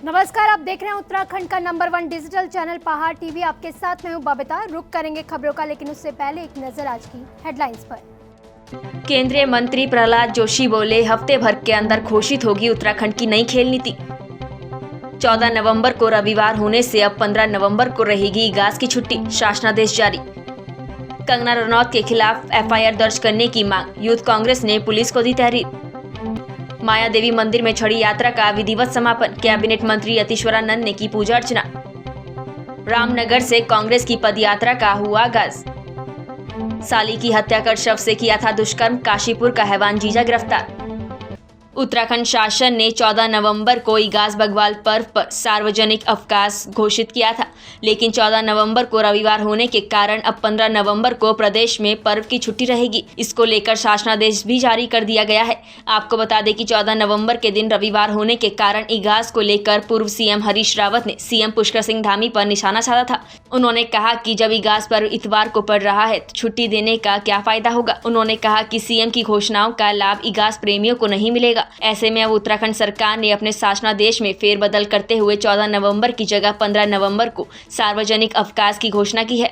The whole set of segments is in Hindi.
नमस्कार, आप देख रहे हैं उत्तराखंड का नंबर 1 डिजिटल चैनल पहाड़ टीवी। आपके साथ मैं हूं बबीता। रुक करेंगे खबरों का, लेकिन उससे पहले एक नजर आज की हेडलाइंस पर। केंद्रीय मंत्री प्रहलाद जोशी बोले, हफ्ते भर के अंदर घोषित होगी उत्तराखंड की नई खेल नीति। 14 नवंबर को रविवार होने से अब 15 नवंबर को रहेगी इगास की छुट्टी, शासनादेश जारी। कंगना रनौत के खिलाफ एफआईआर दर्ज करने की मांग, यूथ कांग्रेस ने पुलिस को दी तहरीर। माया देवी मंदिर में छड़ी यात्रा का विधिवत समापन, कैबिनेट मंत्री यतीश्वरानंद ने की पूजा अर्चना। रामनगर से कांग्रेस की पदयात्रा का हुआ आगाज। साली की हत्या कर शव से किया था दुष्कर्म, काशीपुर का हैवान जीजा गिरफ्तार। उत्तराखंड शासन ने 14 नवंबर को इगास बग्वाल पर्व पर सार्वजनिक अवकाश घोषित किया था, लेकिन 14 नवंबर को रविवार होने के कारण अब 15 नवंबर को प्रदेश में पर्व की छुट्टी रहेगी। इसको लेकर शासनादेश भी जारी कर दिया गया है। आपको बता दें कि 14 नवंबर के दिन रविवार होने के कारण इगास को लेकर पूर्व सीएम हरीश रावत ने सीएम पुष्कर सिंह धामी पर निशाना साधा था। उन्होंने कहा कि जब इगास पर्व इतवार को पड़ रहा है तो छुट्टी देने का क्या फायदा होगा। उन्होंने कहा कि सीएम की घोषणाओं का लाभ इगास प्रेमियों को नहीं मिलेगा। ऐसे में अब उत्तराखंड सरकार ने अपने शासनादेश में फेरबदल करते हुए 14 नवंबर की जगह 15 नवंबर को सार्वजनिक अवकाश की घोषणा की है।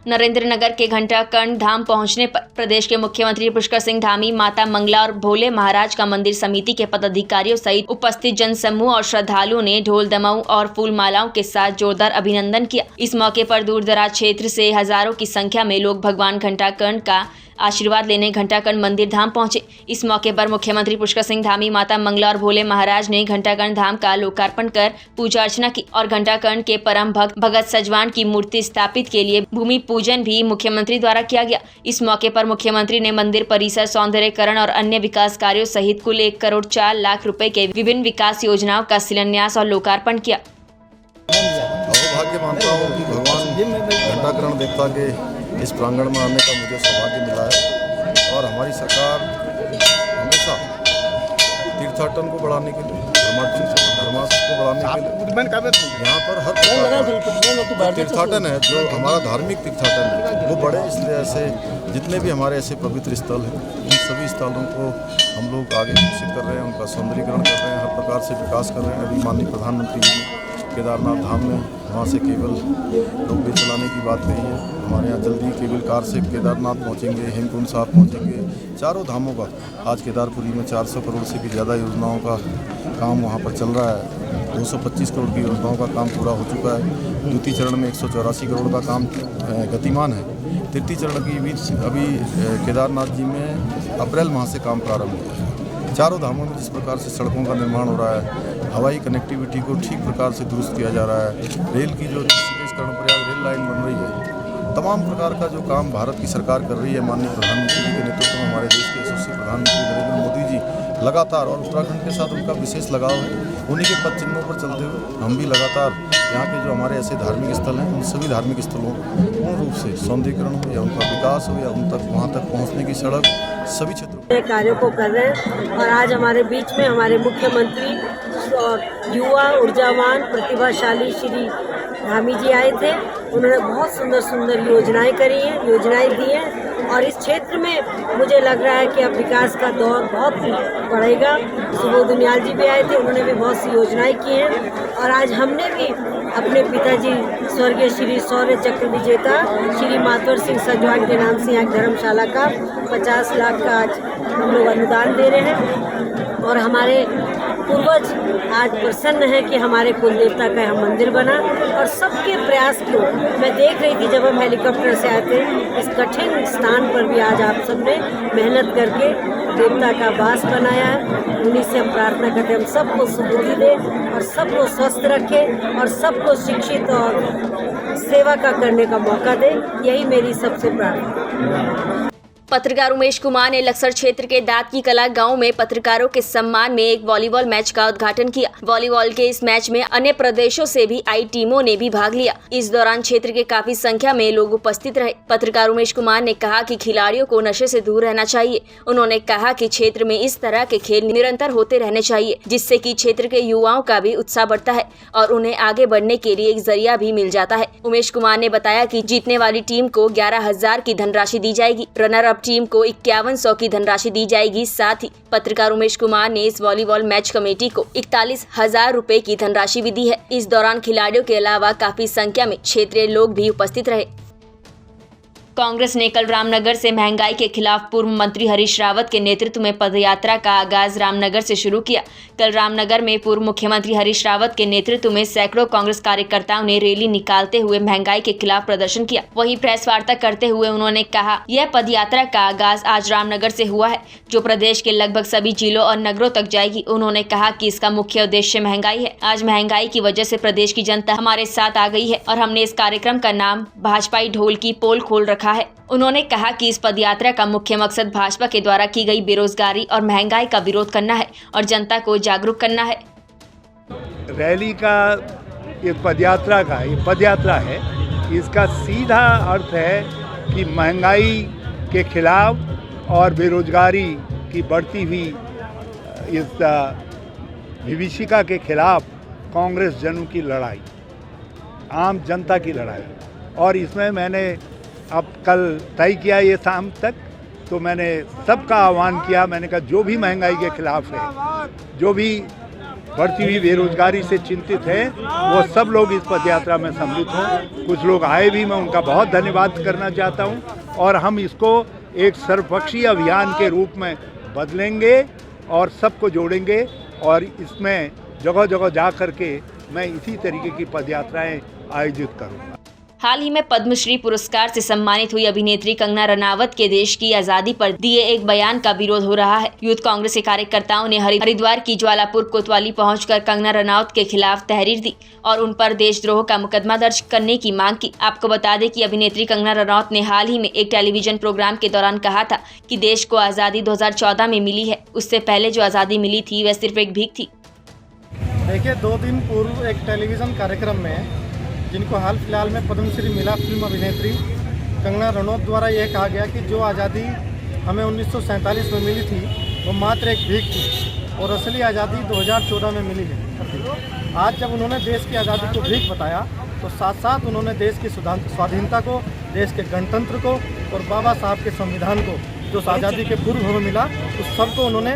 नरेंद्रनगर के घंटाकर्ण धाम पहुंचने पर प्रदेश के मुख्यमंत्री पुष्कर सिंह धामी, माता मंगला और भोले महाराज का मंदिर समिति के पदाधिकारियों सहित उपस्थित जनसमूह और श्रद्धालुओं ने ढोल दमाऊ और फूल मालाओं के साथ जोरदार अभिनंदन किया। इस मौके पर दूर दराज क्षेत्र से हजारों की संख्या में लोग भगवान घंटाकर्ण का आशीर्वाद लेने घंटाकर्ण मंदिर धाम पहुंचे। इस मौके पर मुख्यमंत्री पुष्कर सिंह धामी, माता मंगला और भोले महाराज ने घंटाकर्ण धाम का लोकार्पण कर पूजा अर्चना की और घंटाकर्ण के परम भक्त भगत सजवान की मूर्ति स्थापित के लिए भूमि पूजन भी मुख्यमंत्री द्वारा किया गया। इस मौके पर मुख्यमंत्री ने मंदिर परिसर सौंदर्यकरण और अन्य विकास कार्यों सहित कुल 1 करोड़ 4 लाख रुपए के विभिन्न विकास योजनाओं का शिलान्यास और लोकार्पण किया। भाग्य मानता हूँ कि भगवान घंटाकर्ण देवता के इस प्रांगण में आने का मुझे सौभाग्य मिला है और हमारी सरकार हमेशा तीर्थाटन को बढ़ाने के लिए, धर्मार्थ को बढ़ाने के लिए यहाँ पर हर प्रकार का तीर्थाटन है, जो हमारा धार्मिक तीर्थाटन है वो बढ़े। इसलिए ऐसे जितने भी हमारे ऐसे पवित्र स्थल हैं, उन सभी स्थलों को हम लोग आगे विकसित कर रहे हैं, उनका सौंदर्यीकरण कर रहे हैं, हर प्रकार से विकास कर रहे हैं। अभी माननीय प्रधानमंत्री जी ने केदारनाथ धाम में वहाँ से केबल रोपवे चलाने की बात कही है। हमारे यहाँ जल्दी केबल कार से केदारनाथ पहुँचेंगे, हेमकुंड साहब पहुँचेंगे। चारों धामों का आज केदारपुरी में 400 करोड़ से भी ज़्यादा योजनाओं का काम वहाँ पर चल रहा है। 225 करोड़ की योजनाओं का काम पूरा हो चुका है। द्वितीय चरण में 184 करोड़ का काम गतिमान है। तृतीय चरण की भी अभी केदारनाथ जी में अप्रैल माह से काम प्रारंभ हुआ है। चारों धामों में जिस प्रकार से सड़कों का निर्माण हो रहा है, हवाई कनेक्टिविटी को ठीक प्रकार से दुरुस्त किया जा रहा है, रेल की जो ऋषिकेश कर्णप्रयाग रेल लाइन बन रही है, तमाम प्रकार का जो काम भारत की सरकार कर रही है माननीय प्रधानमंत्री जी के नेतृत्व में, हमारे देश के यशस्वी प्रधानमंत्री नरेंद्र मोदी जी लगातार, और उत्तराखंड के साथ उनका विशेष लगाव है, उन्हीं के पद चिन्हों पर चलते हुए हम भी लगातार यहाँ के जो हमारे ऐसे धार्मिक स्थल हैं, उन सभी धार्मिक स्थलों पूर्ण रूप से सौंदर्यीकरण हो या उनका विकास हो या उन तक वहाँ तक पहुँचने की सड़क सभी क्षेत्रों कार्यों को कर रहे हैं। और आज हमारे बीच में हमारे मुख्यमंत्री और युवा ऊर्जावान प्रतिभाशाली श्री धामी जी आए थे। उन्होंने बहुत सुंदर सुंदर योजनाएं करी हैं, योजनाएं दी हैं, और इस क्षेत्र में मुझे लग रहा है कि अब विकास का दौर बहुत बढ़ेगा। सुबोध दुनियाल जी भी आए थे, उन्होंने भी बहुत सी योजनाएं की हैं। और आज हमने भी अपने पिताजी स्वर्गीय श्री शौर्य चक्र विजेता श्री मातवर सिंह सजवान के नाम से यहाँ धर्मशाला का 50 लाख का आज हम लोग अनुदान दे रहे हैं। और हमारे पूर्वज आज प्रसन्न है कि हमारे कुल देवता का यहाँ मंदिर बना, और सबके प्रयास को मैं देख रही थी जब हम हेलीकॉप्टर से आए थे। इस कठिन स्थान पर भी आज आप सबने मेहनत करके देवता का वास बनाया है। उन्हीं से हम प्रार्थना करते हैं हम सबको सुबुद्धि दे और सबको स्वस्थ रखे और सबको शिक्षित और सेवा का करने का मौका दे। यही मेरी सबसे प्रार्थना। पत्रकार उमेश कुमार ने लक्सर क्षेत्र के दात की कला गांव में पत्रकारों के सम्मान में एक वॉलीबॉल मैच का उद्घाटन किया। वॉलीबॉल के इस मैच में अन्य प्रदेशों से भी आई टीमों ने भी भाग लिया। इस दौरान क्षेत्र के काफी संख्या में लोग उपस्थित रहे। पत्रकार उमेश कुमार ने कहा कि खिलाड़ियों को नशे से दूर रहना चाहिए। उन्होंने कहा कि क्षेत्र में इस तरह के खेल निरंतर होते रहने चाहिए, जिससे कि क्षेत्र के युवाओं का भी उत्साह बढ़ता है और उन्हें आगे बढ़ने के लिए एक जरिया भी मिल जाता है। उमेश कुमार ने बताया कि जीतने वाली टीम को 11,000 की धनराशि दी जाएगी। रनर अप अब टीम को 5100 की धनराशि दी जाएगी। साथ ही पत्रकार उमेश कुमार ने इस वॉलीबॉल मैच कमेटी को 41,000 रुपए की धनराशि भी दी है। इस दौरान खिलाड़ियों के अलावा काफी संख्या में क्षेत्रीय लोग भी उपस्थित रहे। कांग्रेस ने कल रामनगर से महंगाई के खिलाफ पूर्व मंत्री हरीश रावत के नेतृत्व में पदयात्रा का आगाज रामनगर से शुरू किया। कल रामनगर में पूर्व मुख्यमंत्री हरीश रावत के नेतृत्व में सैकड़ों कांग्रेस कार्यकर्ताओं ने रैली निकालते हुए महंगाई के खिलाफ प्रदर्शन किया। वहीं प्रेस वार्ता करते हुए उन्होंने कहा, यह पदयात्रा का आगाज आज रामनगर से हुआ है, जो प्रदेश के लगभग सभी जिलों और नगरों तक जाएगी। उन्होंने कहा कि इसका मुख्य उद्देश्य महंगाई है। आज महंगाई की वजह से प्रदेश की जनता हमारे साथ आ गई है और हमने इस कार्यक्रम का नाम भाजपाई ढोल की पोल खोल रखा है। उन्होंने कहा कि इस पदयात्रा का मुख्य मकसद भाजपा के द्वारा की गई बेरोजगारी और महंगाई का विरोध करना है और जनता को जागरूक करना है। रैली का ये पदयात्रा है, इसका सीधा अर्थ है कि महंगाई के खिलाफ और बेरोजगारी की बढ़ती हुई इस विभीषिका के खिलाफ कांग्रेस जनों की लड़ाई, आम जनता की लड़ाई। और इसमें मैंने अब कल तय किया ये शाम तक, तो मैंने सबका आह्वान किया। मैंने कहा जो भी महंगाई के खिलाफ है, जो भी बढ़ती हुई बेरोजगारी से चिंतित है, वो सब लोग इस पदयात्रा में सम्मिलित हों। कुछ लोग आए भी, मैं उनका बहुत धन्यवाद करना चाहता हूँ। और हम इसको एक सर्वपक्षीय अभियान के रूप में बदलेंगे और सबको जोड़ेंगे। और इसमें जगह जगह जा करके मैं इसी तरीके की पदयात्राएं आयोजित करूँगा। हाल ही में पद्मश्री पुरस्कार से सम्मानित हुई अभिनेत्री कंगना रनावत के देश की आजादी पर दिए एक बयान का विरोध हो रहा है। यूथ कांग्रेस के कार्यकर्ताओं ने हरिद्वार की ज्वालापुर कोतवाली पहुंचकर कंगना रनावत के खिलाफ तहरीर दी और उन पर देशद्रोह का मुकदमा दर्ज करने की मांग की। आपको बता दें कि अभिनेत्री कंगना रनावत ने हाल ही में एक टेलीविजन प्रोग्राम के दौरान कहा था कि देश को आजादी 2014 में मिली है। उससे पहले जो आजादी मिली थी वह सिर्फ एक भीख थी। देखिए, 2 दिन पूर्व एक टेलीविजन कार्यक्रम में, जिनको हाल फिलहाल में पद्मश्री मिला, फिल्म अभिनेत्री कंगना रनौत द्वारा यह कहा गया कि जो आज़ादी हमें 1947 में मिली थी वो मात्र एक भीख थी और असली आज़ादी 2014 में मिली है। आज जब उन्होंने देश की आज़ादी को भीख बताया, तो साथ साथ उन्होंने देश की स्वाधीनता को, देश के गणतंत्र को और बाबा साहब के संविधान को, जो आज़ादी के पूर्व हमें मिला, उस सबको उन्होंने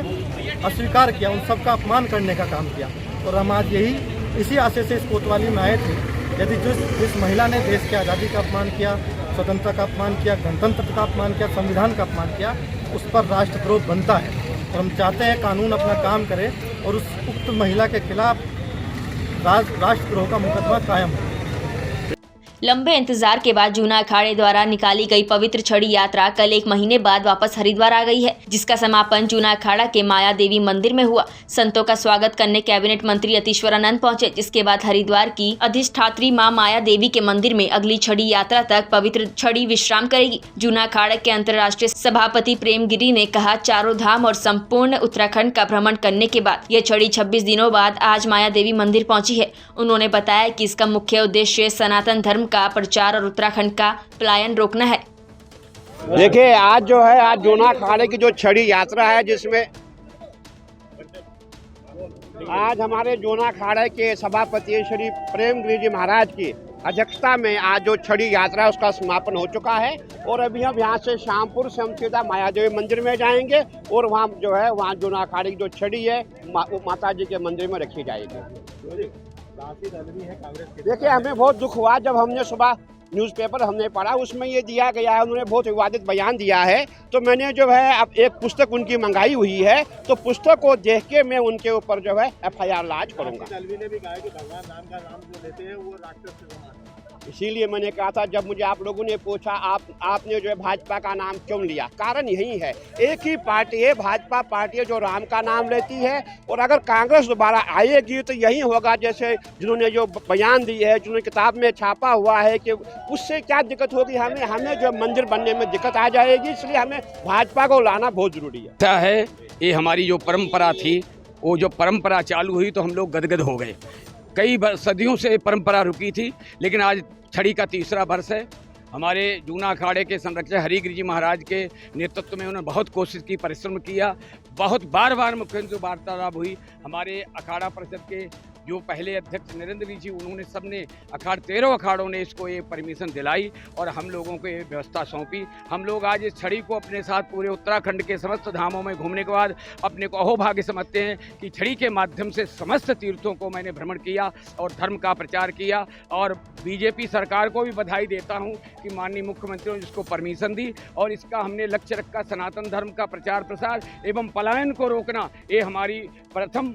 अस्वीकार किया, उन सब का अपमान करने का काम किया। और हम आज इसी आशय से इस कोतवाली में आए थे। यदि जिस महिला ने देश की आज़ादी का अपमान किया, स्वतंत्रता का अपमान किया, गणतंत्र का अपमान किया, संविधान का अपमान किया, उस पर राष्ट्रद्रोह बनता है। और हम चाहते हैं कानून अपना काम करे और उस उक्त महिला के खिलाफ राष्ट्रद्रोह का मुकदमा कायम हो। लंबे इंतजार के बाद जूना अखाड़े द्वारा निकाली गई पवित्र छड़ी यात्रा कल 1 महीने बाद वापस हरिद्वार आ गई है, जिसका समापन जूना अखाड़ा के माया देवी मंदिर में हुआ। संतों का स्वागत करने कैबिनेट मंत्री अतीश्वर आनंद पहुंचे, जिसके बाद हरिद्वार की अधिष्ठात्री मां माया देवी के मंदिर में अगली छड़ी यात्रा तक पवित्र छड़ी विश्राम करेगी। जूना अखाड़ा के अंतर्राष्ट्रीय सभापति प्रेम गिरी ने कहा, चारों धाम और संपूर्ण उत्तराखंड का भ्रमण करने के बाद यह छड़ी 26 दिनों बाद आज माया देवी मंदिर पहुंची है। उन्होंने बताया कि इसका मुख्य उद्देश्य सनातन धर्म का प्रचार और उत्तराखंड का पलायन रोकना है। देखिए, आज जो है, आज जूना अखाड़े की जो छड़ी यात्रा है, जिसमें आज हमारे जूना अखाड़े के सभापति श्री प्रेम गिरी जी महाराज की अध्यक्षता में आज जो छड़ी यात्रा है उसका समापन हो चुका है। और अभी हम यहाँ से शामपुर से हम सीधा मायादेवी मंदिर में जाएंगे और वहाँ जो है, वहाँ जूना अखाड़े की जो छड़ी है वो माता जी के मंदिर में रखी जाएगी। देखिए, हमें बहुत दुख हुआ जब हमने सुबह न्यूज़पेपर हमने पढ़ा, उसमें ये दिया गया है, उन्होंने बहुत विवादित बयान दिया है। तो मैंने जो है अब एक पुस्तक उनकी मंगाई हुई है, तो पुस्तक को देख के मैं उनके ऊपर जो है FIR लॉन्च करूँगा। ने भी कहा कि भगवान राम का नाम जो लेते हैं वो राक्षस से समान है। इसीलिए मैंने कहा था, जब मुझे आप लोगों ने पूछा आपने जो है भाजपा का नाम क्यों लिया, कारण यही है, एक ही पार्टी है, भाजपा पार्टी है, जो राम का नाम लेती है। और अगर कांग्रेस दोबारा आएगी तो यही होगा, जैसे जिन्होंने जो बयान दी है, जिन्होंने किताब में छापा हुआ है, कि उससे क्या दिक्कत होगी, हमें जो मंदिर बनने में दिक्कत आ जाएगी। इसलिए हमें भाजपा को लाना बहुत जरूरी है। ये हमारी जो परंपरा थी, वो जो परंपरा चालू हुई तो हम लोग गदगद हो गए। कई सदियों से परंपरा रुकी थी, लेकिन आज छड़ी का 3रा वर्ष है। हमारे जूना अखाड़े के संरक्षक हरिगिरी जी महाराज के नेतृत्व में उन्होंने बहुत कोशिश की, परिश्रम किया, बहुत बार मुख्यमंत्री से वार्तालाप हुई। हमारे अखाड़ा परिषद के जो पहले अध्यक्ष नरेंद्र जी उन्होंने सबने 13 अखाड़ों ने इसको ये परमिशन दिलाई और हम लोगों को ये व्यवस्था सौंपी। हम लोग आज इस छड़ी को अपने साथ पूरे उत्तराखंड के समस्त धामों में घूमने के बाद अपने को अहोभाग्य समझते हैं कि छड़ी के माध्यम से समस्त तीर्थों को मैंने भ्रमण किया और धर्म का प्रचार किया। और बीजेपी सरकार को भी बधाई देता हूं कि माननीय मुख्यमंत्री ने जिसको परमिशन दी और इसका हमने लक्ष्य रखा सनातन धर्म का प्रचार प्रसार एवं पलायन को रोकना, ये हमारी प्रथम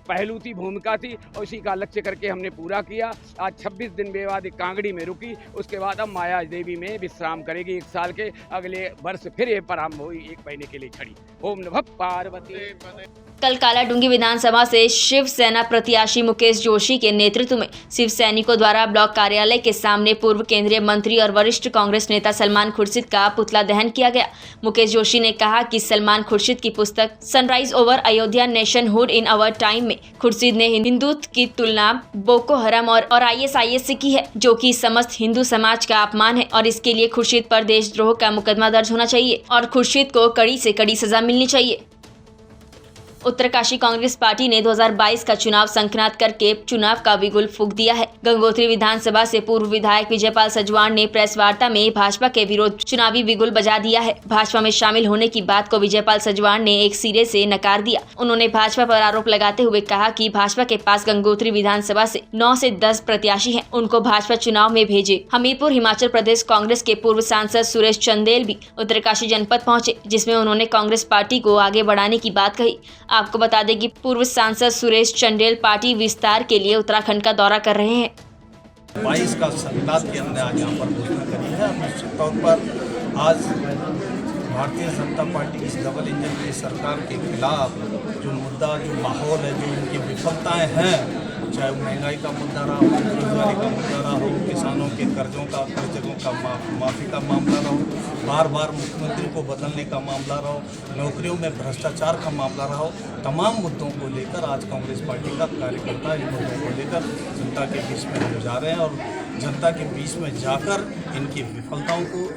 पहलू थी, भूमिका थी और इसी का लक्ष्य करके हमने पूरा किया। आज 26 दिन के बाद कांगड़ी में रुकी, उसके बाद अब माया देवी में विश्राम करेगी 1 साल के, अगले वर्ष फिर ये प्रारंभ हुई 1 महीने के लिए छड़ी। ओम नमः पार्वती। कल कालाडूंगी विधानसभा से शिवसेना प्रत्याशी मुकेश जोशी के नेतृत्व में शिव सैनिकों द्वारा ब्लॉक कार्यालय के सामने पूर्व केंद्रीय मंत्री और वरिष्ठ कांग्रेस नेता सलमान खुर्शीद का पुतला दहन किया गया। मुकेश जोशी ने कहा कि सलमान खुर्शीद की पुस्तक sunrise over Ayodhya nationhood in our time में खुर्शीद ने हिंदुत्व की तुलना बोको हराम और ISIS से की है, जो कि समस्त हिंदू समाज का अपमान है और इसके लिए खुर्शीद पर देशद्रोह का मुकदमा दर्ज होना चाहिए और खुर्शीद को कड़ी से कड़ी सजा मिलनी चाहिए। उत्तरकाशी कांग्रेस पार्टी ने 2022 का चुनाव संक्रांत करके चुनाव का बिगुल फूंक दिया है। गंगोत्री विधानसभा से पूर्व विधायक विजयपाल सजवाण ने प्रेस वार्ता में भाजपा के विरोध चुनावी बिगुल बजा दिया है। भाजपा में शामिल होने की बात को विजयपाल सजवाण ने एक सिरे से नकार दिया। उन्होंने भाजपा पर आरोप लगाते हुए कहा कि भाजपा के पास गंगोत्री विधानसभा से 9 से 10 प्रत्याशी हैं, उनको भाजपा चुनाव में भेजे। हमीरपुर हिमाचल प्रदेश कांग्रेस के पूर्व सांसद सुरेश चंदेल भी उत्तरकाशी जनपद पहुंचे, जिसमें उन्होंने कांग्रेस पार्टी को आगे बढ़ाने की बात कही। आपको बता दें कि पूर्व सांसद सुरेश चंदेल पार्टी विस्तार के लिए उत्तराखंड का दौरा कर रहे हैं। 22 का संक्रांत की हमने आज यहाँ पर घोषणा करी है। निश्चित तौर पर आज भारतीय जनता पार्टी की इस डबल इंजन की सरकार के खिलाफ जो मुद्दा, जो माहौल है, जो इनकी विफलताएं हैं, चाहे महंगाई का मुद्दा रहा हो, बेरोजगारी का मुद्दा रहा हो, किसानों के कर्जों का माफ़ी का मामला रहा हो, बार बार मुख्यमंत्री को बदलने का मामला रहा हो, नौकरियों में भ्रष्टाचार का मामला रहा हो, तमाम मुद्दों को लेकर आज कांग्रेस पार्टी का कार्यकर्ता इन मुद्दों को लेकर जनता के बीच में हम जा रहे हैं और जनता के बीच में जाकर इनकी विफलताओं को,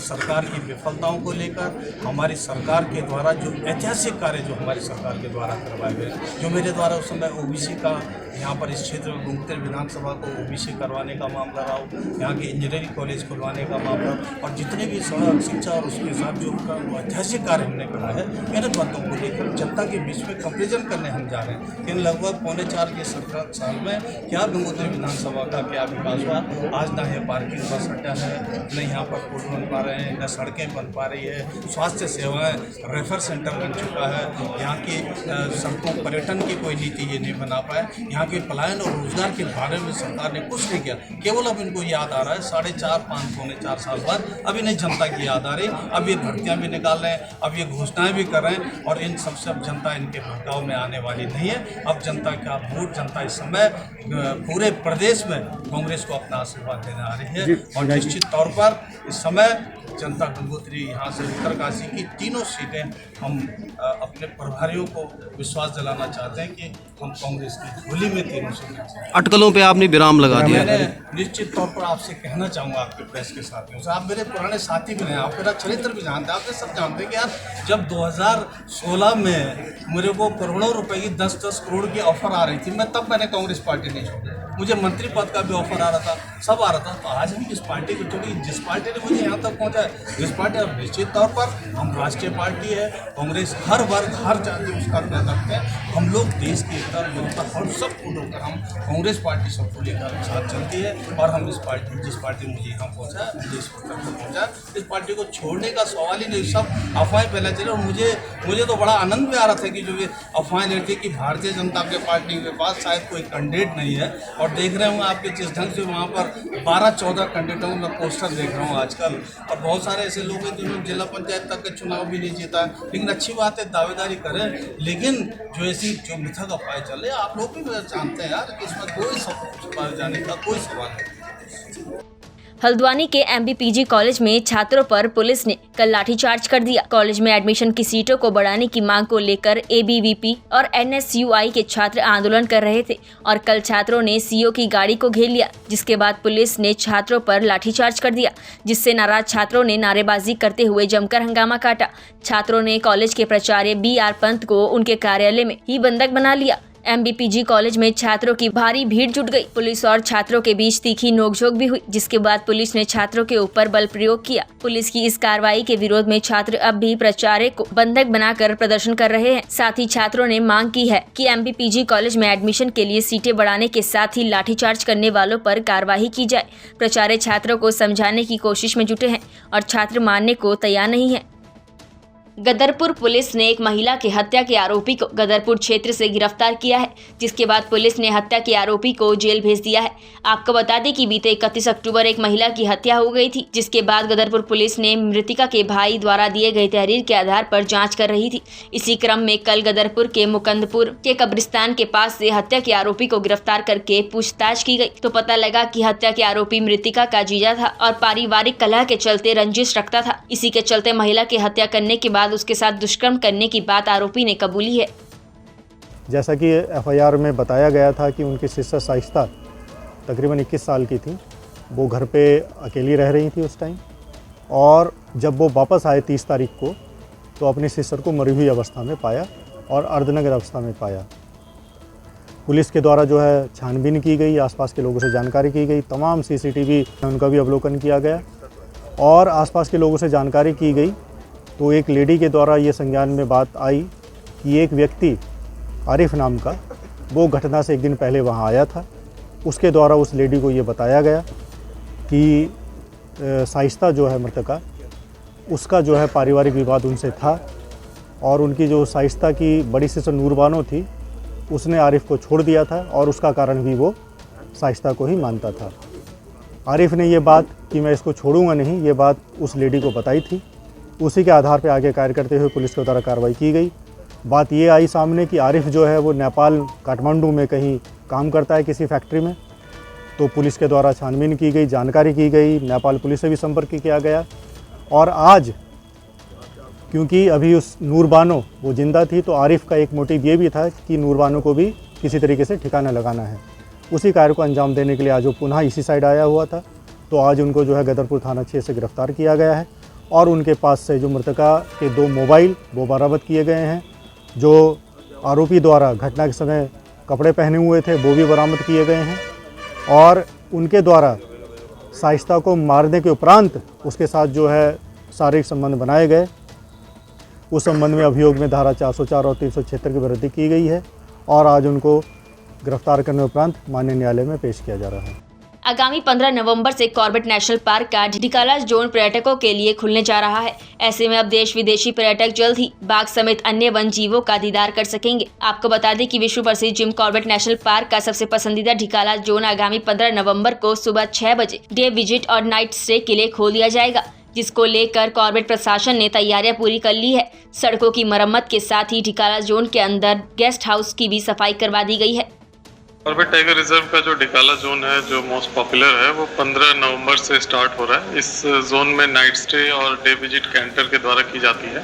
सरकार की विफलताओं को लेकर हमारी सरकार के द्वारा जो ऐतिहासिक कार्य जो हमारी सरकार के द्वारा करवाए गए, जो मेरे द्वारा उस समय OBC का यहाँ पर इस क्षेत्र में गंगोत्री विधानसभा को OBC करवाने का मामला रहा हो, यहाँ के इंजीनियरिंग कॉलेज खुलवाने का मामला और जितने भी सड़क, शिक्षा और उसके साथ जो ऐतिहासिक कार्य हमने करा है, इन बातों को लेकर जनता के बीच में कंपेरिजन करने हम जा रहे हैं। इन लगभग 3.25 के साल में क्या गंगोत्री विधानसभा का क्या विकास हुआ? आज ना है पार्किंग बस अड्डा है, न यहाँ पर पुल बन पा रहे हैं, न सड़कें बन पा रही है, स्वास्थ्य सेवाएं, रेफर सेंटर बन चुका है, यहाँ की सड़कों पर्यटन की कोई नीति ये नहीं बना पाए, यहाँ के पलायन और रोजगार के बारे में सरकार ने कुछ नहीं किया। केवल अब इनको याद आ रहा है 4.5 साल बाद अब इन्हें जनता की याद आ रही, अब ये भर्तियाँ भी निकाल रहे हैं, अब ये घोषणाएं भी कर रहे हैं और इन सबसे अब जनता इनके भड़काव में आने वाली नहीं है। अब जनता का वोट, जनता इस समय पूरे प्रदेश में कांग्रेस को अपना आशीर्वाद देने आ रही है और निश्चित तौर पर इस समय जनता गंगोत्री यहाँ से उत्तरकाशी की 3 सीटें हम अपने प्रभारियों को विश्वास दिलाना चाहते हैं कि हम कांग्रेस की झोली में 3 सीटें। अटकलों पे आपने विराम लगा दिया। मैंने निश्चित तौर पर आपसे कहना चाहूँगा आपके प्रेस के साथियों से, आप मेरे पुराने साथी भी हैं, आप मेरा चरित्र भी जानते हैं, आप सब जानते हैं कि यार जब 2016 में मेरे को करोड़ों रुपए की 10-10 करोड़ की ऑफर आ रही थी, तब मैंने कांग्रेस पार्टी नहीं छोड़ी, मुझे मंत्री पद का भी ऑफर आ रहा था, सब आ रहा था। तो आज हम इस पार्टी को छोड़ी, जिस पार्टी ने मुझे यहाँ तक पहुँचा है, जिस पार्टी अब निश्चित तौर पर हम राष्ट्रीय पार्टी है, कांग्रेस हर वर्ग हर जाति उसका ध्यान रखते हैं। हम लोग देश की एकता विविधता और सबको लेकर हम कांग्रेस पार्टी सबको लेकर साथ चलती है और हम इस पार्टी, जिस पार्टी मुझे यहाँ पहुँचा, देश को तक पहुँचा, इस पार्टी को छोड़ने का सवाल ही नहीं। सब अफवाहें फैला चले और मुझे तो बड़ा आनंद भी आ रहा था कि जो ये अफवाहें लेती कि भारतीय जनता पार्टी के पास शायद कोई कैंडिडेट नहीं है और देख रहे हूँ आपके जिस ढंग से वहाँ पर 12-14 कैंडिडेटों में पोस्टर देख रहा हूँ आजकल, और बहुत सारे ऐसे लोग हैं जिन्होंने जिला पंचायत तक के चुनाव भी नहीं जीता है। लेकिन अच्छी बात है, दावेदारी करें, लेकिन जो मिथक अफवाहें चले आप लोग भी जानते हैं यार कि इसमें कोई छुपाए जाने का कोई सवाल नहीं। हल्द्वानी के MBPG कॉलेज में छात्रों पर पुलिस ने कल लाठीचार्ज कर दिया। कॉलेज में एडमिशन की सीटों को बढ़ाने की मांग को लेकर ABVP और NSUI के छात्र आंदोलन कर रहे थे और कल छात्रों ने CO की गाड़ी को घेर लिया, जिसके बाद पुलिस ने छात्रों पर लाठीचार्ज कर दिया, जिससे नाराज छात्रों ने नारेबाजी करते हुए जमकर हंगामा काटा। छात्रों ने कॉलेज के प्राचार्य BR पंत को उनके कार्यालय में ही बंधक बना लिया। एमबीपीजी कॉलेज में छात्रों की भारी भीड़ जुट गई। पुलिस और छात्रों के बीच तीखी नोकझोंक भी हुई, जिसके बाद पुलिस ने छात्रों के ऊपर बल प्रयोग किया। पुलिस की इस कार्रवाई के विरोध में छात्र अब भी प्राचार्य को बंधक बनाकर प्रदर्शन कर रहे हैं। साथ ही छात्रों ने मांग की है कि एमबीपीजी कॉलेज में एडमिशन के लिए सीटें बढ़ाने के साथ ही लाठीचार्ज करने वालों पर कार्रवाई की जाए। प्राचार्य छात्रों को समझाने की कोशिश में जुटे हैं और छात्र मानने को तैयार नहीं है। गदरपुर पुलिस ने एक महिला की हत्या के आरोपी को गदरपुर क्षेत्र से गिरफ्तार किया है, जिसके बाद पुलिस ने हत्या के आरोपी को जेल भेज दिया है। आपको बता दें कि बीते 31 अक्टूबर एक महिला की हत्या हो गई थी, जिसके बाद गदरपुर पुलिस ने मृतिका के भाई द्वारा दिए गए तहरीर के आधार पर जांच कर रही थी। इसी क्रम में कल गदरपुर के मुकंदपुर के कब्रिस्तान के पास से हत्या के आरोपी को गिरफ्तार करके पूछताछ की गई तो पता लगा कि हत्या के आरोपी मृतिका का जीजा था और पारिवारिक कलह के चलते रंजिश रखता था। इसी के चलते महिला की हत्या करने के बाद उसके साथ दुष्कर्म करने की बात आरोपी ने कबूली है। जैसा कि एफआईआर में बताया गया था कि उनकी सिस्टर शाइस्ता तकरीबन 21 साल की थी। वो घर पे अकेली रह रही थी उस टाइम, और जब वो वापस आए 30 तारीख को तो अपनी सिस्टर को मरी हुई अवस्था में पाया और अर्धनग्न अवस्था में पाया। पुलिस के द्वारा जो है छानबीन की गई, आसपास के लोगों से जानकारी की गई, तमाम सीसीटीवी उनका भी अवलोकन किया गया और आसपास के लोगों से जानकारी की गई तो एक लेडी के द्वारा ये संज्ञान में बात आई कि एक व्यक्ति आरिफ नाम का वो घटना से एक दिन पहले वहाँ आया था। उसके द्वारा उस लेडी को ये बताया गया कि शाइस्ता जो है मृतका, उसका जो है पारिवारिक विवाद उनसे था और उनकी जो शाइस्ता की बड़ी सिस्टर नूरबानो थी उसने आरिफ को छोड़ दिया था और उसका कारण भी वो शाइस्ता को ही मानता था। आरिफ ने ये बात कि मैं इसको छोड़ूंगा नहीं, ये बात उस लेडी को बताई थी। उसी के आधार पर आगे कार्य करते हुए पुलिस के द्वारा कार्रवाई की गई। बात ये आई सामने कि आरिफ जो है वो नेपाल काठमांडू में कहीं काम करता है किसी फैक्ट्री में। तो पुलिस के द्वारा छानबीन की गई, जानकारी की गई, नेपाल पुलिस से भी संपर्क किया गया और आज क्योंकि अभी उस नूरबानो वो जिंदा थी तो आरिफ का एक मोटिव ये भी था कि नूरबानो को भी किसी तरीके से ठिकाना लगाना है। उसी कार्य को अंजाम देने के लिए आज वो पुनः इसी साइड आया हुआ था। तो आज उनको जो है गदरपुर थाना क्षेत्र से गिरफ्तार किया गया है और उनके पास से जो मृतका के 2 मोबाइल वो बरामद किए गए हैं। जो आरोपी द्वारा घटना के समय कपड़े पहने हुए थे वो भी बरामद किए गए हैं और उनके द्वारा शाइस्ता को मारने के उपरांत उसके साथ जो है शारीरिक संबंध बनाए गए। उस संबंध में अभियोग में धारा 404 और 376 की वृद्धि की गई है और आज उनको गिरफ्तार करने उपरांत माननीय न्यायालय में पेश किया जा रहा है। आगामी 15 नवंबर से कॉर्बेट नेशनल पार्क का ढिकाला जोन पर्यटकों के लिए खुलने जा रहा है। ऐसे में अब देश विदेशी पर्यटक जल्द ही बाघ समेत अन्य वन जीवों का दीदार कर सकेंगे। आपको बता दें कि विश्व प्रसिद्ध जिम कॉर्बेट नेशनल पार्क का सबसे पसंदीदा ढिकाला जोन आगामी 15 नवंबर को सुबह 6 बजे डे विजिट और नाइट स्टे के लिए खोल दिया जाएगा, जिसको लेकर कॉर्बेट प्रशासन ने तैयारियां पूरी कर ली है। सड़कों की मरम्मत के साथ ही ढिकाला जोन के अंदर गेस्ट हाउस की भी सफाई करवा दी गई है। कॉर्बेट टाइगर रिजर्व का जो ढिकाला जोन है जो मोस्ट पॉपुलर है वो 15 नवंबर से स्टार्ट हो रहा है। इस जोन में नाइट स्टे और डे विजिट कैंटर के द्वारा की जाती है।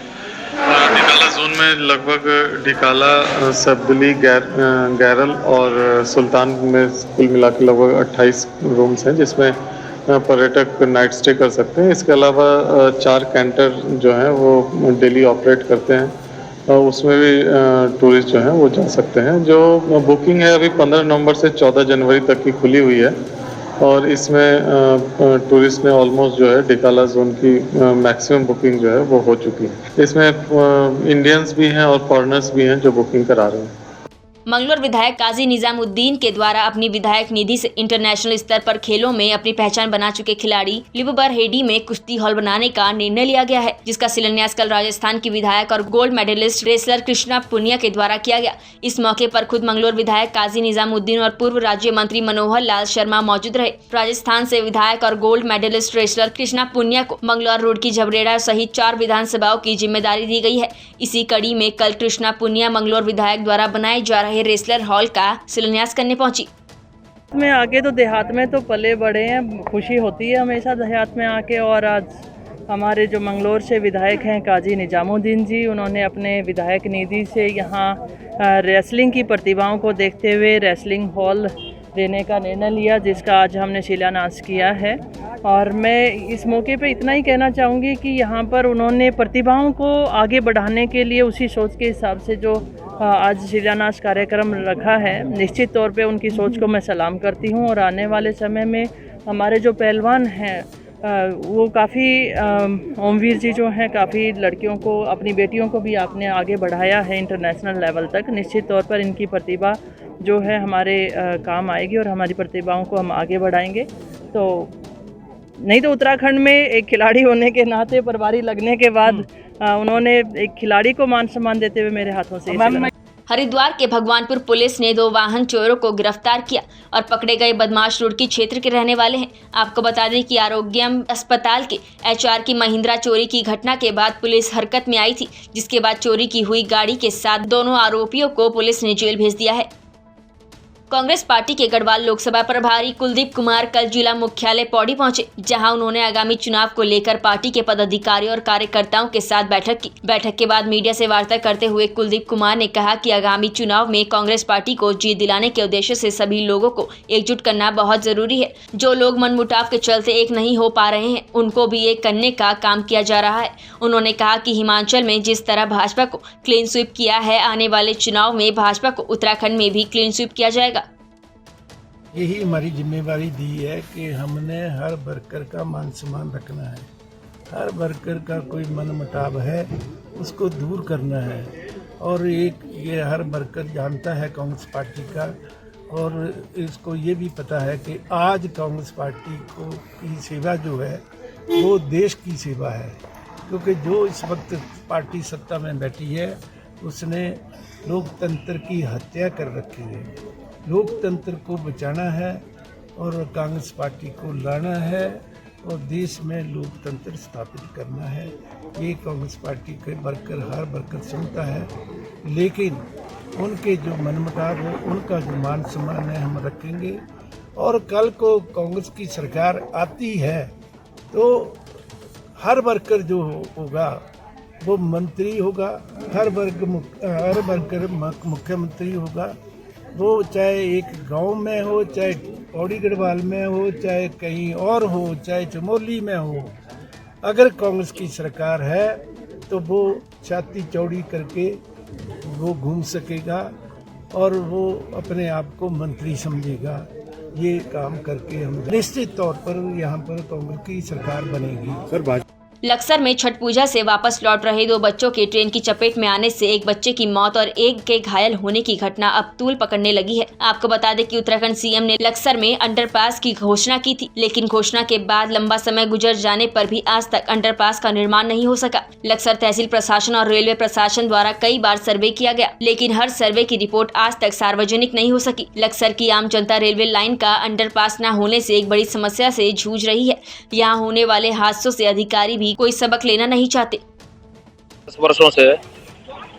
ढिकाला जोन में लगभग ढिकाला, सबदली, गैरल और सुल्तान में कुल मिला के लगभग 28 रूम्स हैं जिसमें पर्यटक नाइट स्टे कर सकते हैं। इसके अलावा 4 कैंटर जो हैं वो डेली ऑपरेट करते हैं और उसमें भी टूरिस्ट जो हैं वो जा सकते हैं। जो बुकिंग है अभी 15 नवंबर से 14 जनवरी तक की खुली हुई है और इसमें टूरिस्ट ने ऑलमोस्ट जो है ढिकाला जोन की मैक्सिमम बुकिंग जो है वो हो चुकी है। इसमें इंडियंस भी हैं और फॉरेनर्स भी हैं जो बुकिंग करा रहे हैं। मंगलोर विधायक काजी निजामुद्दीन के द्वारा अपनी विधायक निधि से इंटरनेशनल स्तर पर खेलों में अपनी पहचान बना चुके खिलाड़ी लिबबर हेडी में कुश्ती हॉल बनाने का निर्णय लिया गया है, जिसका शिलान्यास कल राजस्थान की विधायक और gold medallist wrestler Krishna Poonia के द्वारा किया गया। इस मौके पर खुद मंगलोर विधायक काजी निजामुद्दीन और पूर्व राज्य मंत्री मनोहर लाल शर्मा मौजूद रहे। राजस्थान से विधायक और gold medallist wrestler Krishna Poonia को मंगलौर रोड की झबरेड़ा सहित 4 विधानसभाओं की जिम्मेदारी दी गई है। इसी कड़ी में कल कृष्णा पुनिया मंगलोर विधायक द्वारा बनाए जा रहे रेसलर हॉल का शिलान्यास करने पहुंची। में आके तो देहात में तो पले बड़े हैं, खुशी होती है हमेशा देहात में आके। और आज हमारे जो मंगलोर से विधायक हैं काजी निजामुद्दीन जी, उन्होंने अपने विधायक निधि से यहाँ रेसलिंग की प्रतिभाओं को देखते हुए रेसलिंग हॉल देने का निर्णय लिया, जिसका आज हमने शिलान्यास किया है। और मैं इस मौके पे इतना ही कहना चाहूँगी कि यहाँ पर उन्होंने प्रतिभाओं को आगे बढ़ाने के लिए उसी सोच के हिसाब से जो आज शिलान्यास कार्यक्रम रखा है, निश्चित तौर पे उनकी सोच को मैं सलाम करती हूँ। और आने वाले समय में हमारे जो पहलवान हैं वो काफ़ी ओमवीर जी जो हैं, काफ़ी लड़कियों को, अपनी बेटियों को भी आपने आगे बढ़ाया है इंटरनेशनल लेवल तक। निश्चित तौर पर इनकी प्रतिभा जो है हमारे काम आएगी और हमारी प्रतिभाओं को हम आगे बढ़ाएंगे। तो नहीं तो उत्तराखंड में एक खिलाड़ी होने के नाते, प्रभारी लगने के बाद उन्होंने एक खिलाड़ी को मान सम्मान देते हुए मेरे हाथों से हरिद्वार के भगवानपुर पुलिस ने 2 वाहन चोरों को गिरफ्तार किया और पकड़े गए बदमाश रुड़की क्षेत्र के रहने वाले हैं। आपको बता दें कि आरोग्यम अस्पताल के HR की महिंद्रा चोरी की घटना के बाद पुलिस हरकत में आई थी, जिसके बाद चोरी की हुई गाड़ी के साथ दोनों आरोपियों को पुलिस ने जेल भेज दिया है। कांग्रेस पार्टी के गढ़वाल लोकसभा प्रभारी कुलदीप कुमार कल जिला मुख्यालय पौड़ी पहुंचे, जहां उन्होंने आगामी चुनाव को लेकर पार्टी के पदाधिकारियों और कार्यकर्ताओं के साथ बैठक की। बैठक के बाद मीडिया से वार्ता करते हुए कुलदीप कुमार ने कहा कि आगामी चुनाव में कांग्रेस पार्टी को जीत दिलाने के उद्देश्य से सभी लोगों को एकजुट करना बहुत जरूरी है। जो लोग मनमुटाव के चलते एक नहीं हो पा रहे हैं, उनको भी एक करने का काम किया जा रहा है। उन्होंने कहा कि हिमाचल में जिस तरह भाजपा को क्लीन स्वीप किया है, आने वाले चुनाव में भाजपा को उत्तराखंड में भी क्लीन स्वीप किया जाएगा। यही हमारी जिम्मेवारी दी है कि हमने हर वर्कर का मान सम्मान रखना है। हर वर्कर का कोई मनमुटाव है उसको दूर करना है। और ये हर वर्कर जानता है कांग्रेस पार्टी का, और इसको ये भी पता है कि आज कांग्रेस पार्टी को की सेवा जो है वो देश की सेवा है। क्योंकि जो इस वक्त पार्टी सत्ता में बैठी है उसने लोकतंत्र की हत्या कर रखी है। लोकतंत्र को बचाना है और कांग्रेस पार्टी को लाना है और देश में लोकतंत्र स्थापित करना है। ये कांग्रेस पार्टी के वर्कर, हर वर्कर समझता है, लेकिन उनके जो मनमुटाव हो उनका जो मान सम्मान है हम रखेंगे। और कल को कांग्रेस की सरकार आती है तो हर वर्कर जो होगा वो मंत्री होगा, हर वर्कर मुख्यमंत्री होगा। वो चाहे एक गांव में हो, चाहे पौड़ी गढ़वाल में हो, चाहे कहीं और हो, चाहे चमोली में हो, अगर कांग्रेस की सरकार है तो वो छाती चौड़ी करके वो घूम सकेगा और वो अपने आप को मंत्री समझेगा। ये काम करके हम निश्चित तौर पर यहाँ पर कांग्रेस की सरकार बनेगी। लक्सर में छठ पूजा से वापस लौट रहे 2 बच्चों के ट्रेन की चपेट में आने से एक बच्चे की मौत और एक के घायल होने की घटना अब तूल पकड़ने लगी है। आपको बता दें कि उत्तराखंड सीएम ने लक्सर में अंडरपास की घोषणा की थी, लेकिन घोषणा के बाद लंबा समय गुजर जाने पर भी आज तक अंडरपास का निर्माण नहीं हो सका। लक्सर तहसील प्रशासन और रेलवे प्रशासन द्वारा कई बार सर्वे किया गया, लेकिन हर सर्वे की रिपोर्ट आज तक सार्वजनिक नहीं हो सकी। लक्सर की आम जनता रेलवे लाइन का अंडरपास न होने से एक बड़ी समस्या से जूझ रही है। यहाँ होने वाले हादसों से अधिकारी भी कोई सबक लेना नहीं चाहते। 10 वर्षों से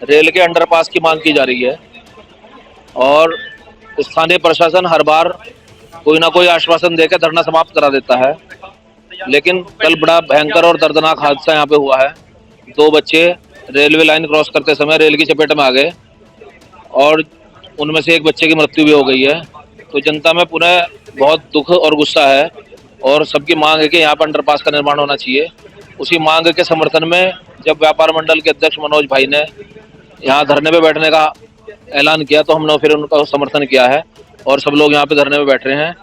रेल के अंडरपास की मांग की जा रही है और स्थानीय प्रशासन हर बार कोई ना कोई आश्वासन देकर धरना समाप्त करा देता है। लेकिन कल बड़ा भयंकर और दर्दनाक हादसा यहाँ पे हुआ है। 2 बच्चे रेलवे लाइन क्रॉस करते समय रेल की चपेट में आ गए और उनमें से एक बच्चे की मृत्यु भी हो गई है। तो जनता में पुनः बहुत दुख और गुस्सा है और सबकी मांग है कि यहाँ पर अंडरपास का निर्माण होना चाहिए। उसी मांग के समर्थन में जब व्यापार मंडल के अध्यक्ष मनोज भाई ने यहाँ धरने पे बैठने का ऐलान किया तो हमने फिर उनका समर्थन किया है और सब लोग यहाँ पे धरने पे बैठ रहे हैं।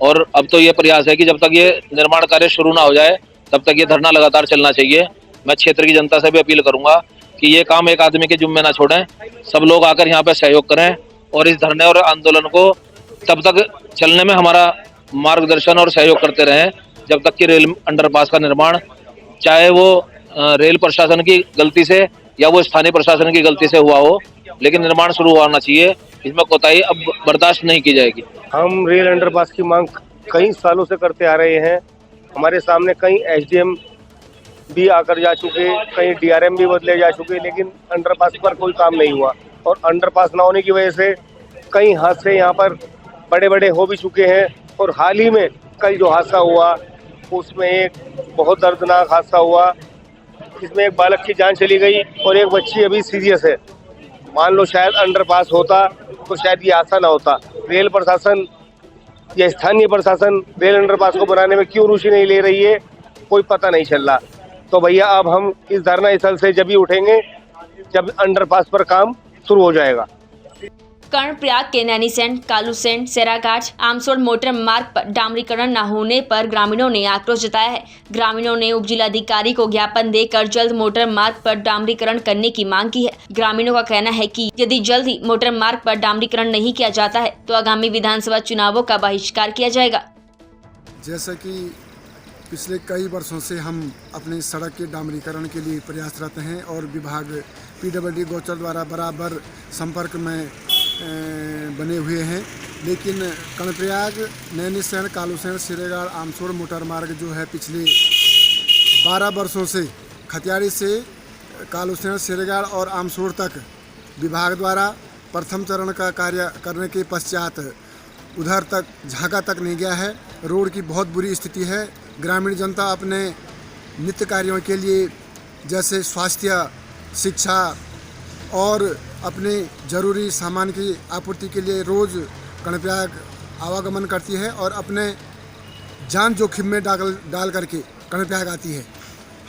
और अब तो ये प्रयास है कि जब तक ये निर्माण कार्य शुरू ना हो जाए तब तक ये धरना लगातार चलना चाहिए। मैं क्षेत्र की जनता से भी अपील करूंगा कि ये काम एक आदमी के जिम्मे ना छोड़ें, सब लोग आकर यहाँ पे सहयोग करें और इस धरने और आंदोलन को तब तक चलने में हमारा मार्गदर्शन और सहयोग करते रहें जब तक कि रेल अंडरपास का निर्माण, चाहे वो रेल प्रशासन की गलती से या वो स्थानीय प्रशासन की गलती से हुआ हो, लेकिन निर्माण शुरू होना चाहिए। इसमें कोताही अब बर्दाश्त नहीं की जाएगी। हम रेल अंडरपास की मांग कई सालों से करते आ रहे हैं। हमारे सामने कई SDM भी आकर जा चुके, कई DRM भी बदले जा चुके, लेकिन अंडरपास पर कोई काम नहीं हुआ। और अंडरपास ना होने की वजह से कई हादसे यहाँ पर बड़े बड़े हो भी चुके हैं। और हाल ही में कल जो हादसा हुआ उसमें एक बहुत दर्दनाक हादसा हुआ, इसमें एक बालक की जान चली गई और एक बच्ची अभी सीरियस है। मान लो शायद अंडरपास होता तो शायद ये हादसा ना होता। रेल प्रशासन या स्थानीय प्रशासन रेल अंडरपास को बनाने में क्यों रुचि नहीं ले रही है, कोई पता नहीं चल रहा। तो भैया अब हम इस धरना स्थल से जब ही उठेंगे जब अंडरपास पर काम शुरू हो जाएगा। कर्णप्रयाग के नैनीसैंड, कालूसैंड, सेरागाछ, आमसोड़ मोटर मार्ग पर डामरीकरण न होने पर ग्रामीणों ने आक्रोश जताया है। ग्रामीणों ने उप जिलाधिकारी को ज्ञापन देकर जल्द मोटर मार्ग पर डामरीकरण करने की मांग की है। ग्रामीणों का कहना है कि यदि जल्द ही मोटर मार्ग पर डामरीकरण नहीं किया जाता है तो आगामी विधानसभा चुनावों का बहिष्कार किया जाएगा। जैसे कि पिछले कई वर्षों से हम अपने सड़क के डामरीकरण के लिए प्रयासरत हैं और विभाग PWD गोचर द्वारा बराबर संपर्क में बने हुए हैं, लेकिन कर्णप्रयाग, नैनीसैंड, कालूसैंड, सिरेगाड़, आमसोड़ मोटर मार्ग जो है पिछले 12 वर्षों से खतियाड़ी से कालूसैंड, सिरेगाड़ और आमसोड़ तक विभाग द्वारा प्रथम चरण का कार्य करने के पश्चात उधर तक झांका तक नहीं गया है। रोड की बहुत बुरी स्थिति है। ग्रामीण जनता अपने नित्य कार्यों के लिए जैसे स्वास्थ्य, शिक्षा और अपने ज़रूरी सामान की आपूर्ति के लिए रोज़ कर्णप्रयाग आवागमन करती है और अपने जान जोखिम में डाल करके कर्णप्रयाग आती है।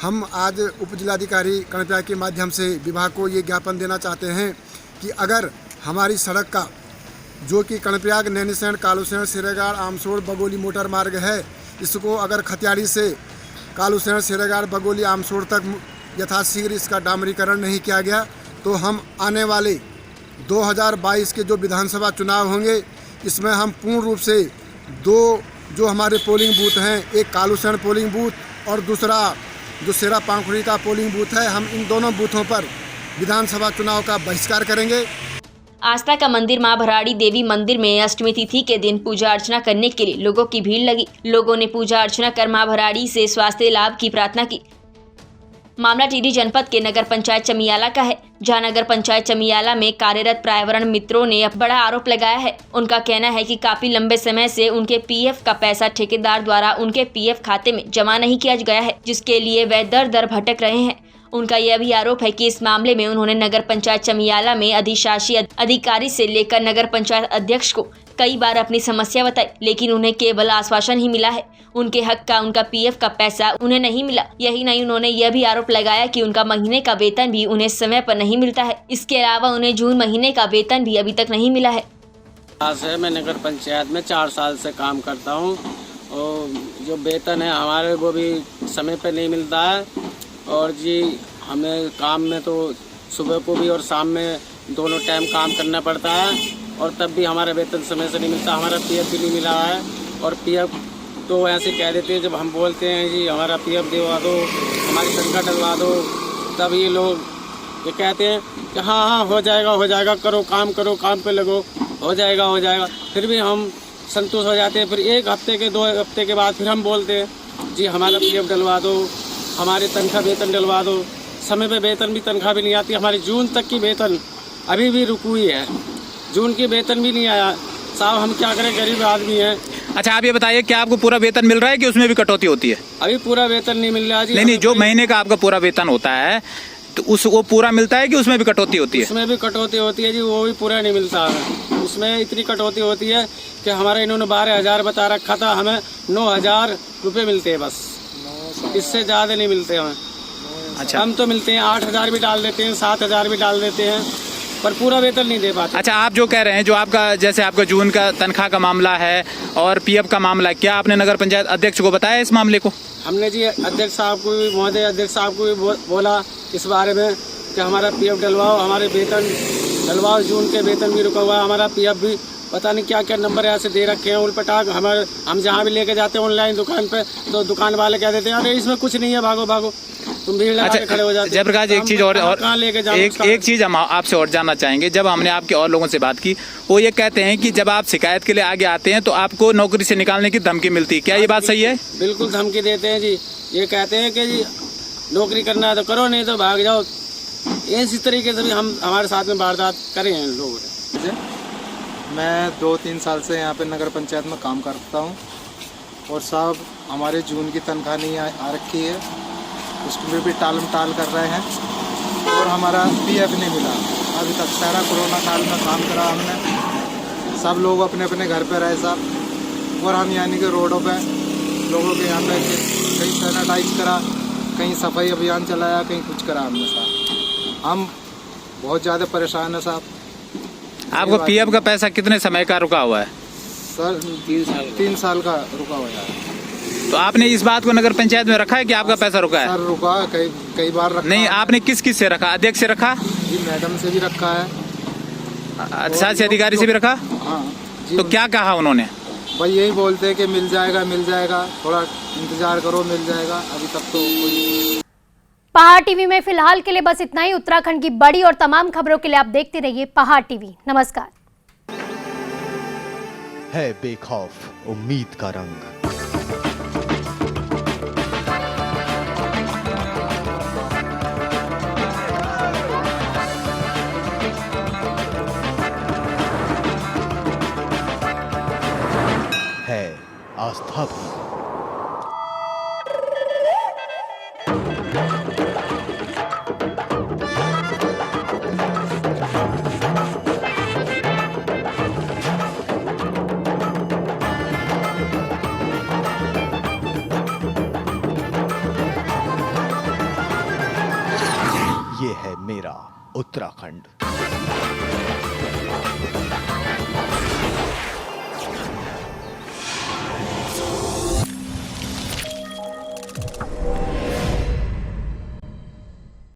हम आज उप जिलाधिकारी कर्णप्रयाग के माध्यम से विभाग को ये ज्ञापन देना चाहते हैं कि अगर हमारी सड़क का जो कि कर्णप्रयाग, नैनीसैंड, कालूसैंड, सिरेगाड़, आमसोड़, बगोली मोटर मार्ग है, इसको अगर खतियाड़ी से कालूसैंड, सिरेगाड़, बगोली, आमसोड़ तक यथाशीघ्र इसका डामरीकरण नहीं किया गया तो हम आने वाले 2022 के जो विधानसभा चुनाव होंगे इसमें हम पूर्ण रूप से दो जो हमारे पोलिंग बूथ हैं, एक कालूसैंड पोलिंग बूथ और दूसरा जो सेरा पांखुड़ी का पोलिंग बूथ है, हम इन दोनों बूथों पर विधानसभा चुनाव का बहिष्कार करेंगे। आस्था का मंदिर मां भराड़ी देवी मंदिर में अष्टमी तिथि के दिन पूजा अर्चना करने के लिए लोगों की भीड़ लगी। लोगों ने पूजा अर्चना कर मां भराड़ी से स्वास्थ्य लाभ की प्रार्थना की। मामला टिहरी जनपद के नगर पंचायत चमियाला का है, जहां नगर पंचायत चमियाला में कार्यरत पर्यावरण मित्रों ने बड़ा आरोप लगाया है। उनका कहना है कि काफी लंबे समय से उनके PF का पैसा ठेकेदार द्वारा उनके PF खाते में जमा नहीं किया गया है, जिसके लिए वे दर दर भटक रहे हैं। उनका यह भी आरोप है कि इस मामले में उन्होंने नगर पंचायत चमियाला में अधिशासी अधिकारी से लेकर नगर पंचायत अध्यक्ष को कई बार अपनी समस्या बताई, लेकिन उन्हें केवल आश्वासन ही मिला है। उनके हक का उनका PF का पैसा उन्हें नहीं मिला। यही नहीं, उन्होंने यह भी आरोप लगाया कि उनका महीने का वेतन भी उन्हें समय पर नहीं मिलता है। इसके अलावा उन्हें जून महीने का वेतन भी अभी तक नहीं मिला है। मैं नगर पंचायत में 4 साल से काम करता हूँ और जो वेतन है हमारे वो भी समय पर नहीं मिलता है। और जी हमें काम में तो सुबह को भी और शाम में दोनों टाइम काम करना पड़ता है और तब भी हमारा वेतन समय से नहीं मिलता। हमारा PF भी नहीं मिला है और PF तो ऐसे कह देते हैं, जब हम बोलते हैं जी हमारा PF दिलवा दो, हमारी तनख्वाह डलवा दो, तब ये लोग ये कहते हैं कि हाँ हो जाएगा, करो काम पे लगो, हो जाएगा। फिर भी हम संतुष्ट हो जाते हैं। फिर 1 हफ्ते के 2 हफ्ते के बाद फिर हम बोलते हैं जी हमारा PF डलवा दो, हमारे तनख्वाह वेतन डलवा दो। समय पे वेतन भी तनख्वाह भी नहीं आती। हमारी जून तक की वेतन अभी भी रुकी हुई है, जून की वेतन भी नहीं आया। साहब हम क्या करें, गरीब आदमी हैं। अच्छा आप ये बताइए क्या आपको पूरा वेतन मिल रहा है कि उसमें भी कटौती होती है? अभी पूरा वेतन नहीं मिल रहा जी। नहीं, जो महीने का आपका पूरा वेतन होता है तो वो पूरा मिलता है कि उसमें भी कटौती होती है? उसमें भी कटौती होती है जी, वो भी पूरा नहीं मिलता है। उसमें इतनी कटौती होती है कि हमारे इन्होंने 12,000 बता रखा था, हमें 9,000 रुपये मिलते हैं बस, इससे ज़्यादा नहीं मिलते हमें। अच्छा हम तो मिलते हैं 8,000 भी डाल देते हैं, 7,000 भी डाल देते हैं, पर पूरा वेतन नहीं दे पाते। अच्छा आप जो कह रहे हैं, जो आपका जैसे आपका जून का तनख्वाह का मामला है और PF का मामला है, क्या आपने नगर पंचायत अध्यक्ष को बताया इस मामले को? हमने जी अध्यक्ष साहब को भी, महोदय अध्यक्ष साहब को भी बोला इस बारे में कि हमारा PF डलवाओ, हमारे वेतन डलवाओ। जून के वेतन भी रुका हुआ है, हमारा PF भी पता नहीं क्या क्या नंबर ऐसे दे रखे हैं उलपटाक। हम जहाँ भी लेके जाते हैं ऑनलाइन दुकान पे तो दुकान वाले कह देते हैं अरे इसमें कुछ नहीं है, भागो तुम भीड़ लगा के खड़े हो जाते हैं। जयप्रकाश एक चीज़ और एक चीज़ हम आपसे और जानना चाहेंगे। जब हमने आपके और लोगों से बात की, वो ये कहते हैं कि जब आप शिकायत के लिए आगे आते हैं तो आपको नौकरी से निकालने की धमकी मिलती है, क्या ये बात सही है? बिल्कुल धमकी देते हैं जी, ये कहते हैं कि जी नौकरी करना है तो करो, नहीं तो भाग जाओ। इसी तरीके से भी हमारे साथ में वारदात करे हैं लोगों ने। मैं 2-3 साल से यहाँ पे नगर पंचायत में काम करता हूँ और साहब हमारे जून की तनख्वाह नहीं आ रखी है, उसमें भी टाल कर रहे हैं और हमारा PF नहीं मिला अभी तक। सारा कोरोना काल में काम करा हमने, सब लोग अपने अपने घर पे रहे साहब, और हम यानी कि रोडों पे लोगों के यहाँ पे कहीं सैनिटाइज करा, कहीं सफाई अभियान चलाया, कहीं कुछ करा हमने साहब। हम बहुत ज़्यादा परेशान है साहब। आपको पीएफ का पैसा कितने समय का रुका हुआ है? सर 3 साल का रुका हुआ है। तो आपने इस बात को नगर पंचायत में रखा है कि आपका पैसा रुका है? सर रुका है, कई बार रखा। नहीं, आपने किस किस से रखा? अध्यक्ष से रखा? जी मैडम से भी रखा है, अधिशासी अधिकारी से भी रखा? हाँ जी। तो क्या कहा उन्होंने? भाई यही बोलते हैं कि मिल जाएगा, थोड़ा इंतजार करो, मिल जाएगा। अभी तक तो कोई। पहाड़ टीवी में फिलहाल के लिए बस इतना ही। उत्तराखंड की बड़ी और तमाम खबरों के लिए आप देखते रहिए पहाड़ टीवी। नमस्कार। है बेखौफ उम्मीद का रंग। है आस्था भी। ये है मेरा उत्तराखंड।